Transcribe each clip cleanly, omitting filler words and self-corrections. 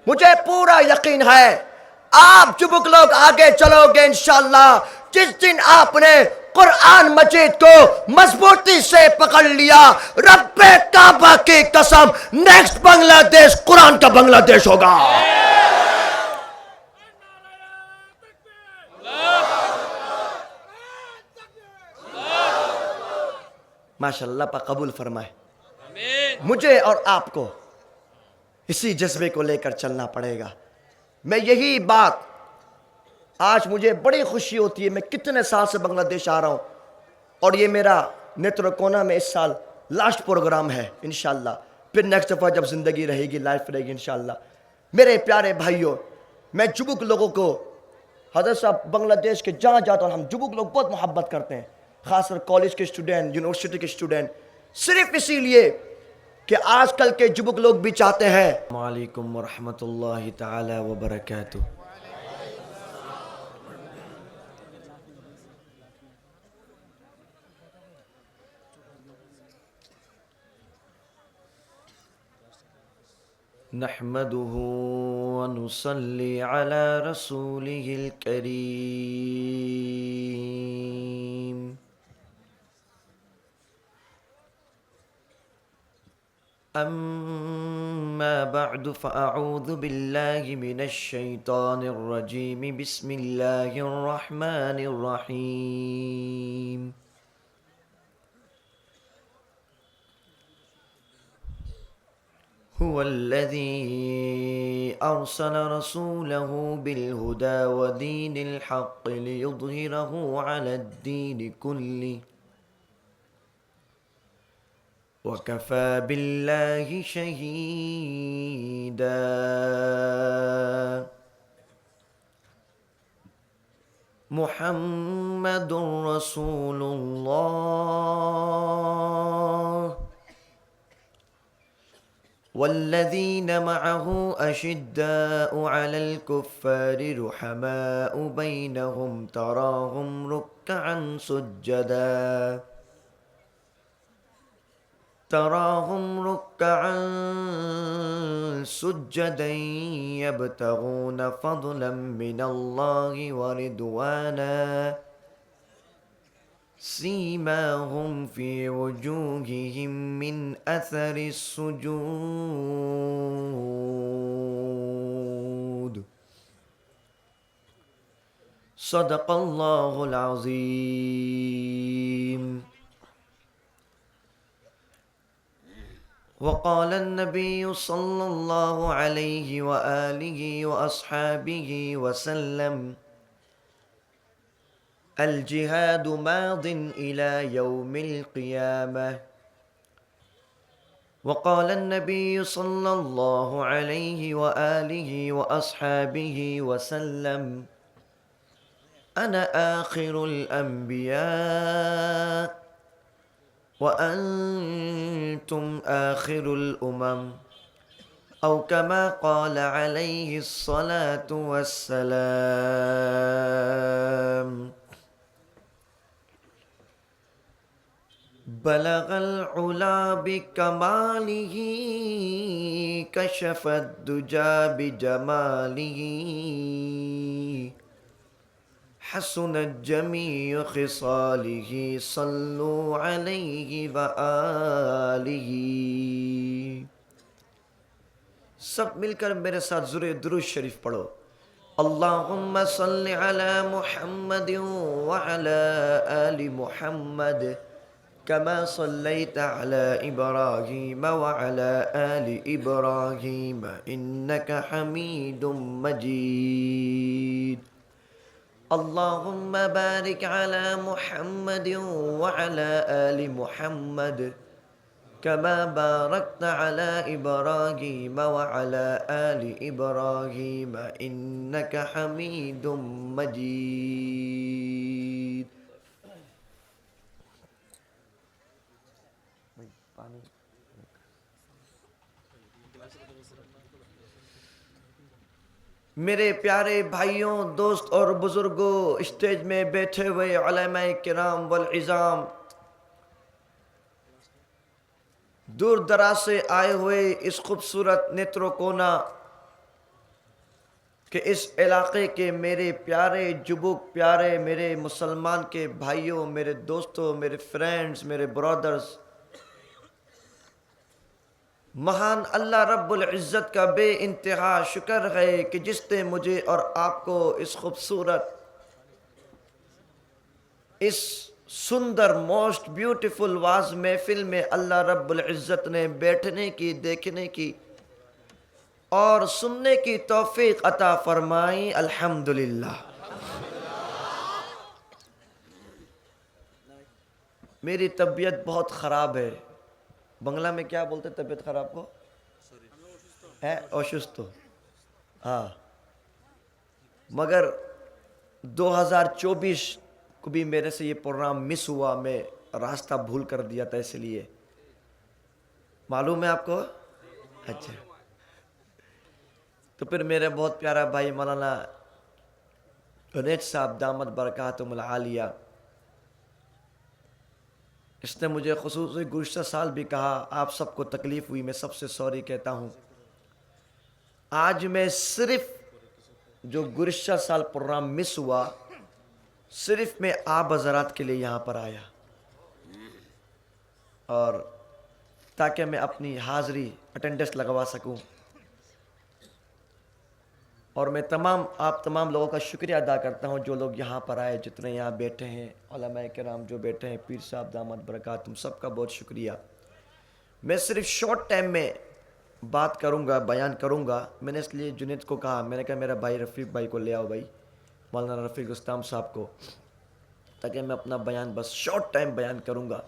مجھے پورا یقین ہے آپ چبک لوگ آگے چلو گے انشاءاللہ. جس دن آپ نے قرآن مجید کو مضبوطی سے پکڑ لیا، رب کعبہ کی قسم نیکسٹ بنگلہ دیش قرآن کا بنگلہ دیش ہوگا. ماشاءاللہ پاک قبول فرمائے. مجھے اور آپ کو اسی جذبے کو لے کر چلنا پڑے گا. میں یہی بات آج مجھے بڑی خوشی ہوتی ہے. میں کتنے سال سے بنگلہ دیش آ رہا ہوں اور یہ میرا نیترکونا میں اس سال لاسٹ پروگرام ہے انشاءاللہ. پھر نیکسٹ دفعہ جب زندگی رہے گی، لائف رہے گی انشاءاللہ. میرے پیارے بھائیوں، میں جبک لوگوں کو، حضرت صاحب بنگلہ دیش کے جہاں جاتا ہوں، ہم جبک لوگ بہت محبت کرتے ہیں، خاص کر کالج کے اسٹوڈنٹ، یونیورسٹی کے اسٹوڈنٹ، صرف اسی لیے کہ آج کل کے جبک لوگ بھی چاہتے ہیں. السلام علیکم ورحمۃ اللہ تعالی وبرکاتہ. نحمده ونصلي على رسوله الكريم. أما بعد فأعوذ بالله من الشيطان الرجيم. بسم الله الرحمن الرحيم. هو الذي أرسل رسوله بالهدى ودين الحق ليظهره على الدين كله وكفى بالله شهيدا. محمد رسول الله والذين معه أشداء على الكفار رحماء بينهم تراهم ركعا سجدا يبتغون فضلا من الله ورضوانا سيماهم في وجوههم من أثر السجود. صدق الله العظيم. وقال النبي صلى الله عليه وآله وأصحابه وسلم: الجهاد ماض إلى يوم القيامة. وقال النبي صلى الله عليه وآله وأصحابه وسلم: أنا آخر الأنبياء وأنتم آخر الأمم، أو كما قال عليه الصلاة والسلام. بلغ العلا بكماله كشف الدجى بجماله حسنت جميع خصاله صلوا عليه وآله. سب مل کر میرے ساتھ ذرے درود شریف پڑھو. اللہم صل علی محمد وعلی آل محمد كما صليت على إبراهيم وعلى آل إبراهيم إنك حميد مجيد. اللهم بارك على محمد وعلى آل محمد كما باركت على إبراهيم وعلى آل إبراهيم إنك حميد مجيد. میرے پیارے بھائیوں، دوست اور بزرگوں، اسٹیج میں بیٹھے ہوئے علماء کرام والعظام، دور دراز سے آئے ہوئے اس خوبصورت نیتروکونا کہ اس علاقے کے میرے پیارے جبک پیارے میرے مسلمان کے بھائیوں، میرے دوستوں، میرے فرینڈز، میرے برادرز، مہان اللہ رب العزت کا بے انتہا شکر ہے کہ جس نے مجھے اور آپ کو اس خوبصورت، اس سندر، موسٹ بیوٹیفل واز محفل میں اللہ رب العزت نے بیٹھنے کی، دیکھنے کی اور سننے کی توفیق عطا فرمائی۔ الحمدللہ۔ میری طبیعت بہت خراب ہے۔ بنگلہ میں کیا بولتے طبیعت خراب کو؟ ہے اوشستو۔ ہاں، مگر 2024 کو بھی میرے سے یہ پروگرام مس ہوا، میں راستہ بھول کر دیا تھا، اس لیے معلوم ہے آپ کو؟ اچھا، تو پھر میرے بہت پیارا بھائی مولانا جنید صاحب دامت برکاتہم العالیہ، اس نے مجھے خصوصی گزشتہ سال بھی کہا آپ سب کو تکلیف ہوئی، میں سب سے سوری کہتا ہوں۔ آج میں صرف جو گزشتہ سال پروگرام مس ہوا، صرف میں آپ حضرات کے لیے یہاں پر آیا، اور تاکہ میں اپنی حاضری اٹینڈنس لگوا سکوں، اور میں آپ تمام لوگوں کا شکریہ ادا کرتا ہوں جو لوگ یہاں پر آئے، جتنے یہاں بیٹھے ہیں، علماء کرام جو بیٹھے ہیں، پیر صاحب دامت برکاتہم، سب کا بہت شکریہ۔ میں صرف شارٹ ٹائم میں بات کروں گا، بیان کروں گا۔ میں نے اس لیے جنید کو کہا، میں نے کہا میرا بھائی رفیق بھائی کو لے آؤ، بھائی مولانا رفیق رستم صاحب کو، تاکہ میں اپنا بیان بس شارٹ ٹائم بیان کروں گا۔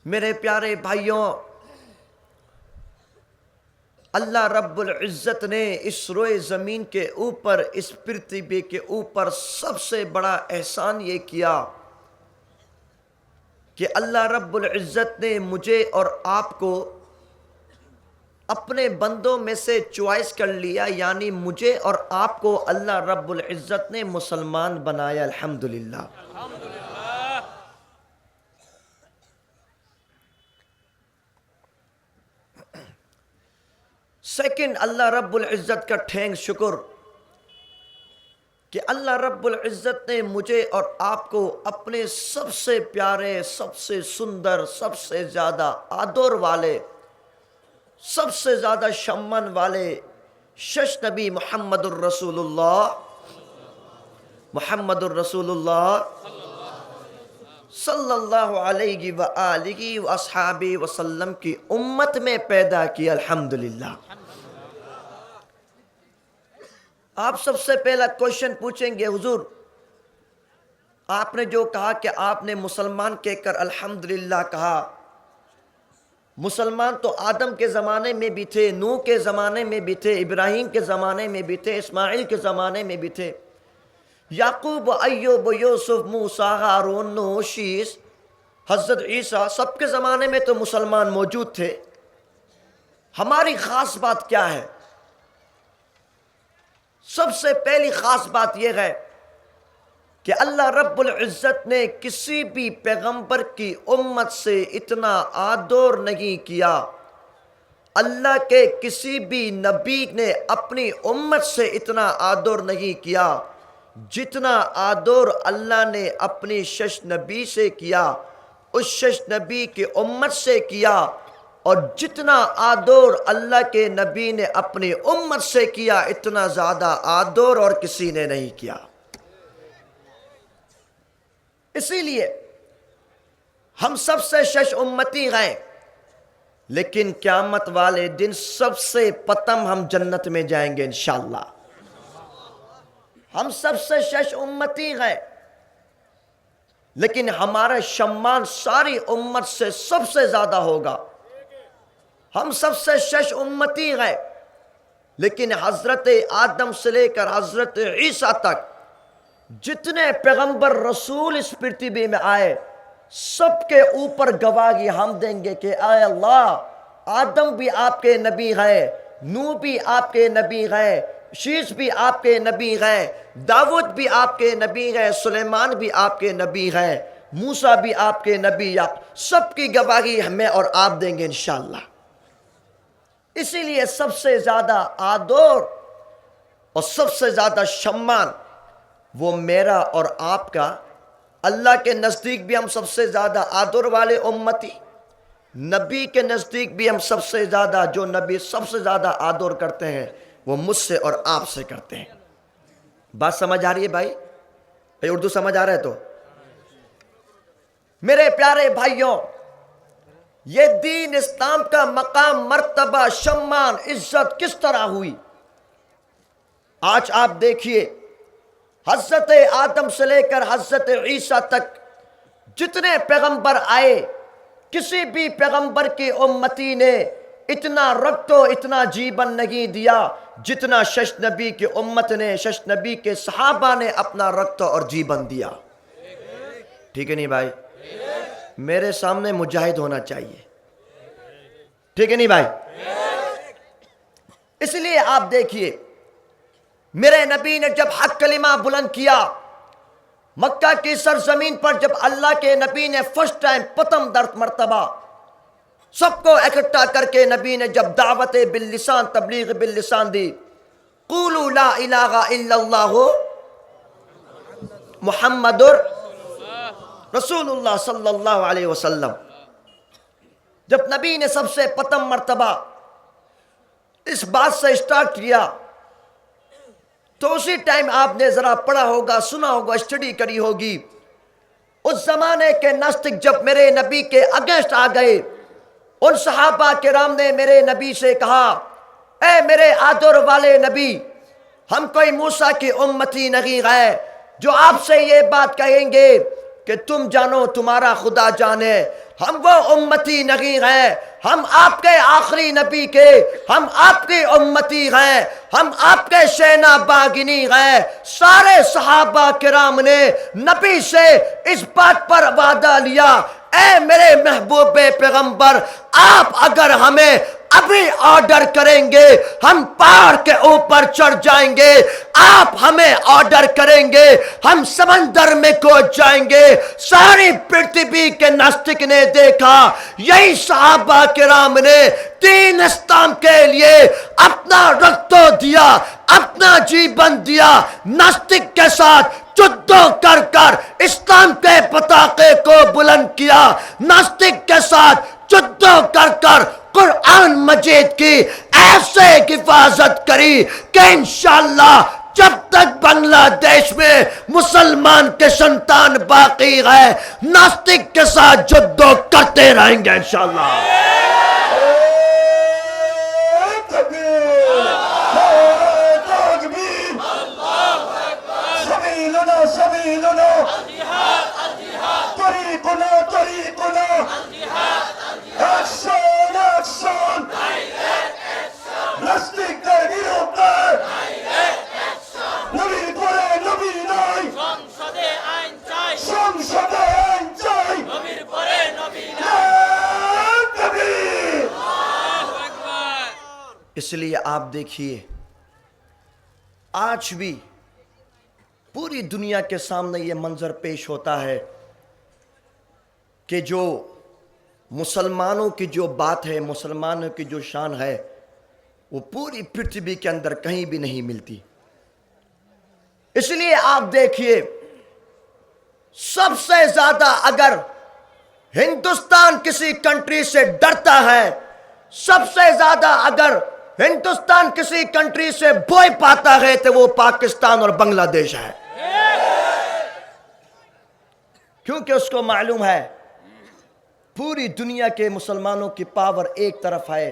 میرے پیارے بھائیوں، اللہ رب العزت نے اس روئے زمین کے اوپر، اس پرتھوی کے اوپر سب سے بڑا احسان یہ کیا کہ اللہ رب العزت نے مجھے اور آپ کو اپنے بندوں میں سے چوائس کر لیا، یعنی مجھے اور آپ کو اللہ رب العزت نے مسلمان بنایا۔ الحمدللہ۔ سیکنڈ، اللہ رب العزت کا ٹھینک شکر کہ اللہ رب العزت نے مجھے اور آپ کو اپنے سب سے پیارے، سب سے سندر، سب سے زیادہ آدر والے، سب سے زیادہ شمن والے شش نبی محمد الرسول اللہ، محمد الرسول اللہ صلی اللہ علیہ وآلہ واصحابہ وسلم کی امت میں پیدا کیا۔ الحمدللہ۔ آپ سب سے پہلا کوشچن پوچھیں گے، حضور آپ نے جو کہا کہ آپ نے مسلمان کہہ کر الحمدللہ کہا، مسلمان تو آدم کے زمانے میں بھی تھے، نوح کے زمانے میں بھی تھے، ابراہیم کے زمانے میں بھی تھے، اسماعیل کے زمانے میں بھی تھے، یعقوب، ایوب، یوسف، موسیٰ، ہارون، نوح، شیس، حضرت عیسیٰ، سب کے زمانے میں تو مسلمان موجود تھے۔ ہماری خاص بات کیا ہے؟ سب سے پہلی خاص بات یہ ہے کہ اللہ رب العزت نے کسی بھی پیغمبر کی امت سے اتنا آدر نہیں کیا، اللہ کے کسی بھی نبی نے اپنی امت سے اتنا آدر نہیں کیا جتنا آدر اللہ نے اپنی شش نبی سے کیا، اس شش نبی کی امت سے کیا، اور جتنا آدر اللہ کے نبی نے اپنی امت سے کیا، اتنا زیادہ آدر اور کسی نے نہیں کیا۔ اسی لیے ہم سب سے شش امتی ہیں، لیکن قیامت والے دن سب سے پتم ہم جنت میں جائیں گے انشاءاللہ۔ ہم سب سے شش امتی ہیں، لیکن ہمارا شمال ساری امت سے سب سے زیادہ ہوگا۔ ہم سب سے شش امتی ہیں، لیکن حضرت آدم سے لے کر حضرت عیسیٰ تک جتنے پیغمبر رسول اس پرتھوی میں آئے، سب کے اوپر گواہی ہم دیں گے کہ اے اللہ، آدم بھی آپ کے نبی ہیں، نوح بھی آپ کے نبی ہیں، شیس بھی آپ کے نبی ہیں، داؤد بھی آپ کے نبی ہیں، سلیمان بھی آپ کے نبی ہیں، موسیٰ بھی آپ کے نبی، سب کی گواہی ہمیں اور آپ دیں گے انشاءاللہ۔ اسی لیے سب سے زیادہ آدر اور سب سے زیادہ شمان وہ میرا اور آپ کا، اللہ کے نزدیک بھی ہم سب سے زیادہ آدر والے امتی، نبی کے نزدیک بھی ہم سب سے زیادہ، جو نبی سب سے زیادہ آدر کرتے ہیں وہ مجھ سے اور آپ سے کرتے ہیں۔ بات سمجھ آ رہی ہے بھائی؟ اردو سمجھ آ رہا ہے تو میرے پیارے بھائیوں، یہ دین اسلام کا مقام، مرتبہ، شمان، عزت کس طرح ہوئی؟ آج آپ دیکھیے، حضرت آدم سے لے کر حضرت عیسیٰ تک جتنے پیغمبر آئے، کسی بھی پیغمبر کی امتی نے اتنا رکت و اتنا جیون نہیں دیا جتنا شش نبی کی امت نے، شش نبی کے صحابہ نے اپنا رکت اور جیون دیا۔ ٹھیک ہے نہیں بھائی؟ میرے سامنے مجاہد ہونا چاہیے، ٹھیک ہے نہیں بھائی؟ اس لیے آپ دیکھیے، میرے نبی نے جب حق کلمہ بلند کیا، مکہ کی سرزمین پر جب اللہ کے نبی نے فرسٹ ٹائم پتم درد مرتبہ سب کو اکٹھا کر کے نبی نے جب دعوت باللسان، تبلیغ باللسان دی، قولوا لا الہ الا اللہ محمد رسول اللہ صلی اللہ علیہ وسلم، جب نبی نے سب سے پتم مرتبہ اس بات سے اسٹارٹ کیا، تو اسی ٹائم آپ نے ذرا پڑھا ہوگا، سنا ہوگا، اسٹڈی کری ہوگی، اس زمانے کے ناستک جب میرے نبی کے اگینسٹ آ گئے، ان صحابہ کرام نے میرے نبی سے کہا، اے میرے آدر والے نبی، ہم کوئی موسیٰ کی امتی نہیں ہیں جو آپ سے یہ بات کہیں گے کہ تم جانو تمہارا خدا جانے۔ ہم وہ امتی نہیں ہیں، ہم آپ کے آخری نبی کے، ہم آپ کی امتی ہیں، ہم آپ کے شینا باغنی ہیں۔ سارے صحابہ کرام نے نبی سے اس بات پر وعدہ لیا، اے میرے محبوب پیغمبر، آپ اگر ہمیں ابھی آرڈر کریں گے ہم پہاڑ کے اوپر چڑھ جائیں گے، آپ ہمیں آرڈر کریں گے ہم سمندر میں کود جائیں گے۔ ساری پرتھوی کے ناستک نے دیکھا، یہی صحابہ کرام نے دین اسلام کے لیے اپنا رکت دیا، اپنا جیون دیا، ناستک کے ساتھ جدو کر کر اسلام کے پتاقے کو بلند کیا، ناستک کے ساتھ جدو کر کر قرآن مجید کی ایسے حفاظت کری کہ انشاءاللہ جب تک بنگلہ دیش میں مسلمان کے سنتان باقی ہے، ناستک کے ساتھ جدو کرتے رہیں گے انشاءاللہ۔ اس لیے آپ دیکھیے، آج بھی پوری دنیا کے سامنے یہ منظر پیش ہوتا ہے کہ جو مسلمانوں کی جو بات ہے، مسلمانوں کی جو شان ہے، وہ پوری پرتھوی کے اندر کہیں بھی نہیں ملتی۔ اس لیے آپ دیکھیے، سب سے زیادہ اگر ہندوستان کسی کنٹری سے ڈرتا ہے، سب سے زیادہ اگر ہندوستان کسی کنٹری سے بھوئے پاتا ہے تو وہ پاکستان اور بنگلہ دیش ہے، کیونکہ اس کو معلوم ہے پوری دنیا کے مسلمانوں کی پاور ایک طرف ہے،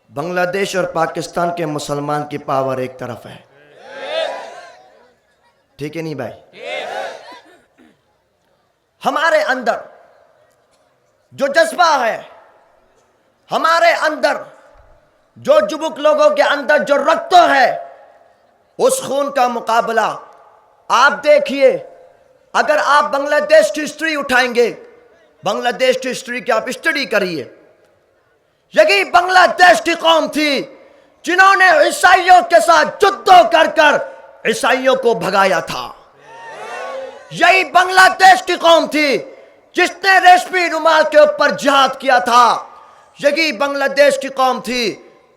بنگلہ دیش اور پاکستان کے مسلمان کی پاور ایک طرف ہے۔ ٹھیک ہے نہیں بھائی؟ ہمارے اندر جو جذبہ ہے، ہمارے اندر جو جبک لوگوں کے اندر جو رکت ہے، اس خون کا مقابلہ آپ دیکھیے، اگر آپ بنگلہ دیش کی ہسٹری اٹھائیں گے، بنگلہ دیش کی ہسٹری کی آپ اسٹڈی کریے، یہی بنگلہ دیش کی قوم تھی جنہوں نے عیسائیوں کے ساتھ جدو کر کر عیسائیوں کو بھگایا تھا۔ یہی بنگلہ دیش کی قوم تھی جس نے ریشمی رومال کے اوپر جہاد کیا تھا۔ یہی بنگلہ دیش کی قوم تھی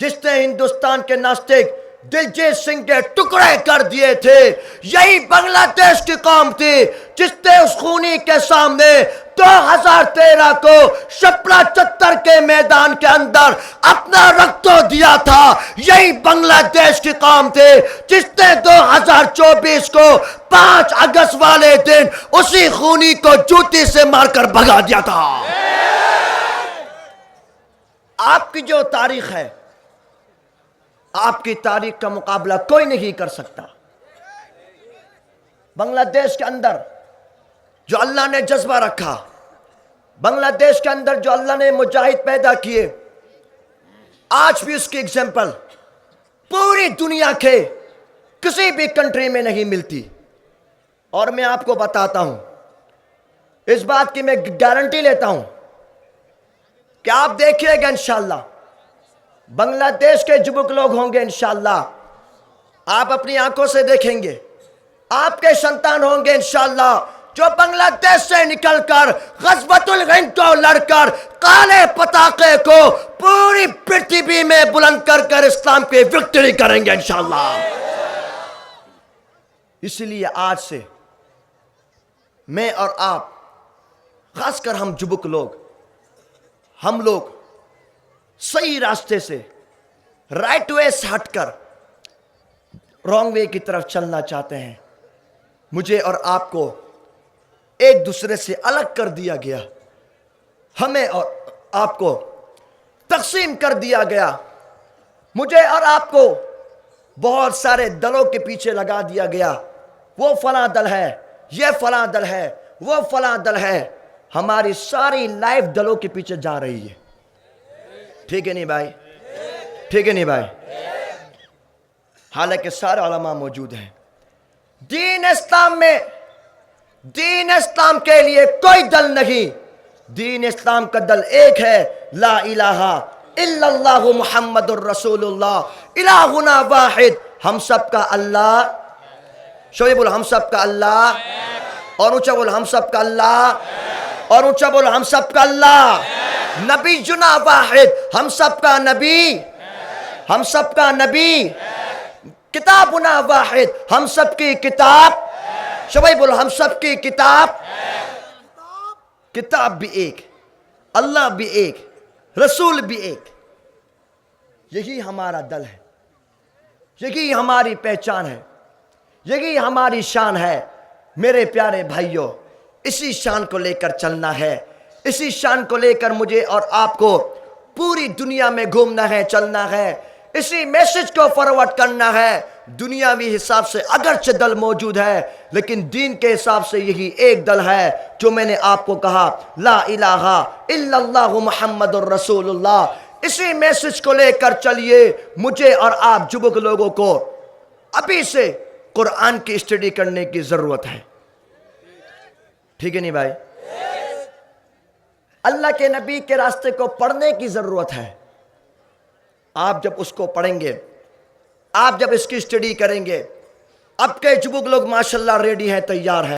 جس نے ہندوستان کے ناستک دلجیت سنگھ کے ٹکڑے کر دیے تھے، یہی بنگلہ دیش کی قوم تھی جس نے اس خونی کے سامنے 2013 کو شپلا چتر کے میدان کے اندر اپنا رکھ تو دیا تھا۔ یہی بنگلہ دیش کی قوم تھی جس نے 2024 کو 5 اگست والے دن اسی خونی کو جوتی سے مار کر بھگا دیا تھا۔ آپ کی جو تاریخ ہے، آپ کی تاریخ کا مقابلہ کوئی نہیں کر سکتا۔ بنگلہ دیش کے اندر جو اللہ نے جذبہ رکھا، بنگلہ دیش کے اندر جو اللہ نے مجاہد پیدا کیے، آج بھی اس کی ایگزامپل پوری دنیا کے کسی بھی کنٹری میں نہیں ملتی۔ اور میں آپ کو بتاتا ہوں، اس بات کی میں گارنٹی لیتا ہوں کہ آپ دیکھیے گا انشاءاللہ بنگلہ دیش کے جبک لوگ ہوں گے، انشاءاللہ آپ اپنی آنکھوں سے دیکھیں گے، آپ کے سنتان ہوں گے انشاءاللہ جو بنگلہ دیش سے نکل کر غزوۃ الہند کو لڑ کر کالے پتاخے کو پوری پرتھوی میں بلند کر کر اسلام کی وکٹری کریں گے انشاءاللہ۔ اس لیے آج سے میں اور آپ، خاص کر ہم جبک لوگ، ہم لوگ صحیح راستے سے، رائٹ وے سے ہٹ کر رانگ وے کی طرف چلنا چاہتے ہیں۔ مجھے اور آپ کو ایک دوسرے سے الگ کر دیا گیا، ہمیں اور آپ کو تقسیم کر دیا گیا، مجھے اور آپ کو بہت سارے دلوں کے پیچھے لگا دیا گیا۔ وہ فلاں دل ہے، یہ فلاں دل ہے، وہ فلاں دل ہے۔ ہماری ساری لائف دلوں کے پیچھے جا رہی ہے۔ ٹھیک ہے نہیں بھائی؟ ٹھیک ہے نہیں بھائی؟ حالانکہ سارے علماء موجود ہیں۔ دین اسلام میں، دین اسلام کے لیے کوئی دل نہیں، دین اسلام کا دل ایک ہے، لا الہ الا اللہ محمد الرسول اللہ، الہنا واحد، ہم سب کا اللہ، شویب بول ہم سب کا اللہ، اور اونچا بول ہم سب کا اللہ، اور اونچا بول ہم سب کا اللہ، نبی جنا واحد، ہم سب کا نبی، ہم سب کا نبی، کتابنا واحد، ہم سب کی کتاب، شبائی بولو ہم سب کی کتاب، کتاب بھی ایک، اللہ بھی ایک، رسول بھی ایک۔ یہی ہمارا دل ہے، یہی ہماری پہچان ہے، یہی ہماری شان ہے۔ میرے پیارے بھائیوں، اسی شان کو لے کر چلنا ہے، اسی شان کو لے کر مجھے اور آپ کو پوری دنیا میں گھومنا ہے، چلنا ہے، اسی میسج کو فارورڈ کرنا ہے۔ دنیاوی حساب سے اگرچہ دل موجود ہے، لیکن دین کے حساب سے یہی ایک دل ہے جو میں نے آپ کو کہا، لا الہ الا اللہ محمد الرسول اللہ۔ اسی میسج کو لے کر چلیے۔ مجھے اور آپ جبک لوگوں کو ابھی سے قرآن کی اسٹڈی کرنے کی ضرورت ہے۔ ٹھیک ہے نہیں بھائی؟ اللہ کے نبی کے راستے کو پڑھنے کی ضرورت ہے۔ آپ جب اس کو پڑھیں گے، آپ جب اس کی اسٹڈی کریں گے، اب کے جبک لوگ ماشاءاللہ ریڈی ہیں، تیار ہیں۔